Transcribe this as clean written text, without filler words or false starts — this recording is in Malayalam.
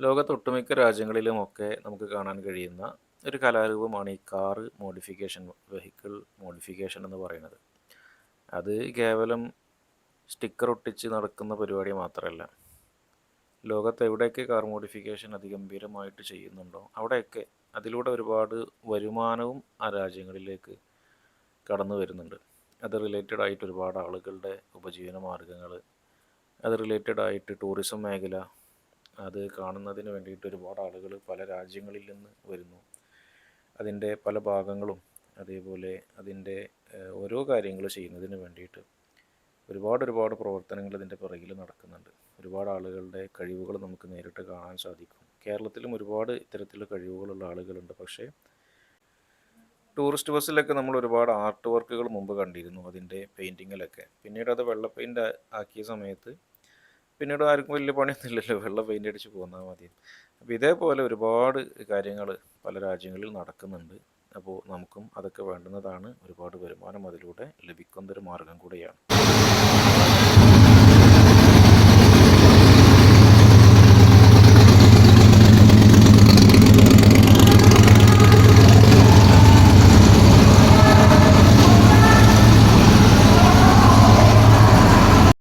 ലോകത്തൊട്ടുമിക്ക രാജ്യങ്ങളിലുമൊക്കെ നമുക്ക് കാണാൻ കഴിയുന്ന ഒരു കലാരൂപമാണ് ഈ കാറ് മോഡിഫിക്കേഷൻ, വെഹിക്കിൾ മോഡിഫിക്കേഷൻ എന്ന് പറയുന്നത്. അത് കേവലം സ്റ്റിക്കർ ഒട്ടിച്ച് നടക്കുന്ന പരിപാടി മാത്രമല്ല. ലോകത്ത് എവിടെയൊക്കെ കാർ മോഡിഫിക്കേഷൻ അതിഗംഭീരമായിട്ട് ചെയ്യുന്നുണ്ടോ അവിടെയൊക്കെ അതിലൂടെ ഒരുപാട് വരുമാനവും ആ രാജ്യങ്ങളിലേക്ക് കടന്നു വരുന്നുണ്ട്. അത് റിലേറ്റഡ് ആയിട്ട് ഒരുപാട് ആളുകളുടെ ഉപജീവന മാർഗ്ഗങ്ങൾ, അത് റിലേറ്റഡ് ആയിട്ട് ടൂറിസം മേഖല, അത് കാണുന്നതിന് വേണ്ടിയിട്ട് ഒരുപാട് ആളുകൾ പല രാജ്യങ്ങളിൽ നിന്ന് വരുന്നു. അതിൻ്റെ പല ഭാഗങ്ങളും അതേപോലെ അതിൻ്റെ ഓരോ കാര്യങ്ങൾ ചെയ്യുന്നതിന് വേണ്ടിയിട്ട് ഒരുപാട് പ്രവർത്തനങ്ങൾ ഇതിൻ്റെ പിറകിൽ നടക്കുന്നുണ്ട്. ഒരുപാട് ആളുകളുടെ കഴിവുകൾ നമുക്ക് നേരിട്ട് കാണാൻ സാധിക്കും. കേരളത്തിലും ഒരുപാട് ഇത്തരത്തിലുള്ള കഴിവുകളുള്ള ആളുകളുണ്ട്. പക്ഷേ ടൂറിസ്റ്റ് ബസ്സിലൊക്കെ നമ്മൾ ഒരുപാട് ആർട്ട് വർക്കുകൾ മുമ്പ് കണ്ടിരുന്നു, അതിൻ്റെ പെയിൻറ്റിങ്ങിലൊക്കെ. പിന്നീട് അത് വെള്ള പെയിൻ്റ് ആക്കിയ സമയത്ത് പിന്നീട് ആർക്കും വലിയ പണിയൊന്നുമില്ലല്ലോ, വെള്ള പെയിൻ്റ് അടിച്ച് പോന്നാൽ മതി. അപ്പോൾ ഇതേപോലെ ഒരുപാട് കാര്യങ്ങൾ പല രാജ്യങ്ങളിൽ നടക്കുന്നുണ്ട്. അപ്പോൾ നമുക്കും അതൊക്കെ വേണ്ടുന്നതാണ്. ഒരുപാട് വരുമാനം അതിലൂടെ ലഭിക്കുന്നൊരു മാർഗം കൂടെയാണ്.